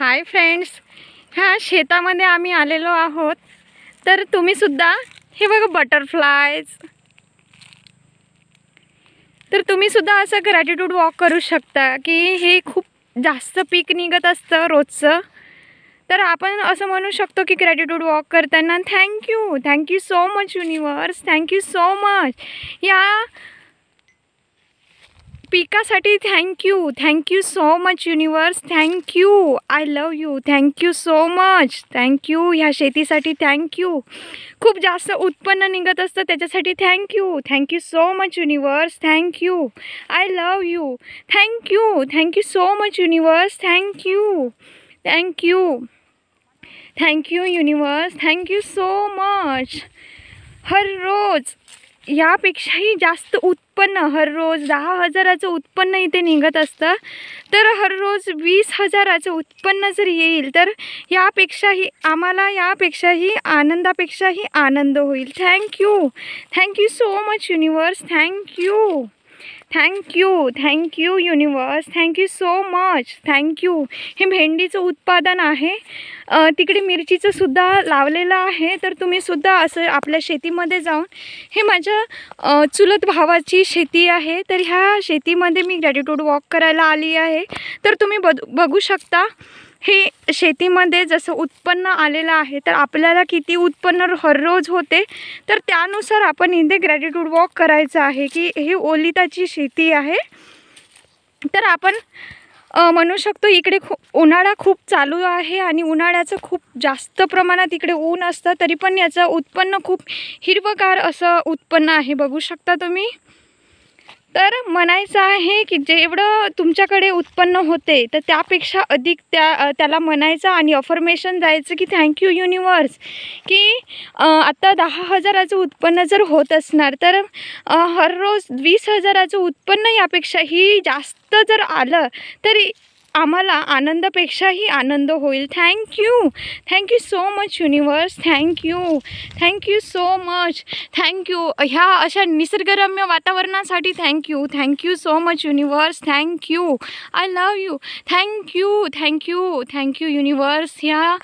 Hi friends, ह्या शेतामध्ये आम्ही आलेलो आहोत. तर तुम्ही सुद्धा हे बघा बटरफ्लायज. तर तुम्ही सुद्धा असं ग्रॅटिट्यूड वॉक करू शकता की हे खूप जास्त पीक निघत असतं रोजचं. तर आपण असं म्हणू शकतो की ग्रॅटिट्यूड वॉक करताना thank you so much universe, thank you so much. या पिकासाठी thank you so much universe, thank you. I love you, thank you so much, thank you. ह्या शेतीसाठी थँक्यू. खूप जास्त उत्पन्न निघत असतं त्याच्यासाठी thank you so much universe, thank you. I love you, thank you so much universe, thank you universe, thank you so much. हर रोज यापेक्षाही जास्त उत्पन्न, हर रोज 10,000चं उत्पन्न इथे निघत असतं. तर हर रोज 20,000चं उत्पन्न जर येईल तर यापेक्षाही आम्हाला यापेक्षाही आनंदापेक्षाही आनंद होईल. Thank you so much universe, thank you universe, thank you so much, thank you. हे भेंडीचं उत्पादन आहे. तिकडे मिरचीचं सुद्धा लावलेलं आहे. तर तुम्ही सुद्धा असं आपल्या शेतीमध्ये जाऊन, हे माझ्या चुलत भावाची शेती आहे. तर ह्या शेतीमध्ये मी ग्रॅटिट्यूड वॉक करायला आली आहे. तर तुम्ही बघू शकता हे शेतीमध्ये जसं उत्पन्न आलेलं आहे. तर आपल्याला किती उत्पन्न हर रोज होते तर त्यानुसार आपण इथे ग्रॅटिट्यूड वॉक करायचं आहे. की हे ओलिताची शेती आहे. तर आपण म्हणू शकतो इकडे उन्हाळा खूप चालू आहे आणि उन्हाळ्याचं खूप जास्त प्रमाणात इकडे ऊन असतं. तरी पण याचं उत्पन्न खूप हिरवगार असं उत्पन्न आहे, बघू शकता तुम्ही. तर म्हणायचं आहे की जेवढं तुमच्याकडे उत्पन्न होते तर त्यापेक्षा अधिक त्याला म्हणायचं आणि अफर्मेशन द्यायचं की थँक्यू युनिवर्स. की आता 10,000चं उत्पन्न जर होत असणार तर हर रोज 20,000चं उत्पन्न यापेक्षाही जास्त जर आलं तरी आम्हाला आनंदापेक्षाही आनंद होईल. Thank you so much universe, thank you so much, thank you. ह्या अशा निसर्गरम्य वातावरणासाठी thank you so much universe, thank you. I love you, thank you universe. ह्या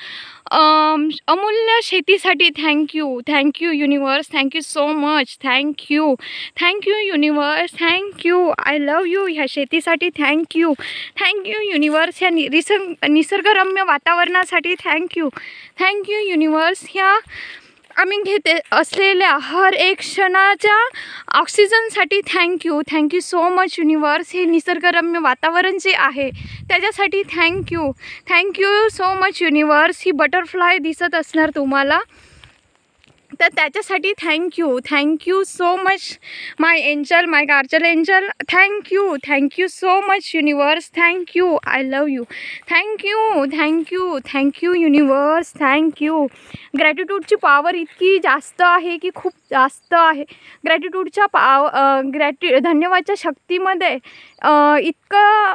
अमूल्य शेतीसाठी thank you universe, thank you so much, thank you universe, thank you. I love you. ह्या शेतीसाठी थँक्यू युनिवर्स. ह्या निसर्गरम्य वातावरणासाठी थँक्यू युनिवर्स. ह्या आम्ही घेते असलेल्या हर एक क्षणाच्या ऑक्सिजनसाठी थँक्यू सो मच युनिवर्स. हे निसर्गरम्य वातावरण जे आहे त्याच्यासाठी थँक्यू सो मच युनिवर्स. ही बटरफ्लाय दिसत असणार तुम्हाला, तर त्याच्यासाठी thank you so much my angel, my guardian angel. Thank you so much universe, thank you. I love you, thank you universe, thank you. ग्रॅटिट्यूडची पॉवर इतकी जास्त आहे की खूप जास्त आहे. ग्रॅटिट्यूडच्या धन्यवादच्या शक्तीमध्ये इतकं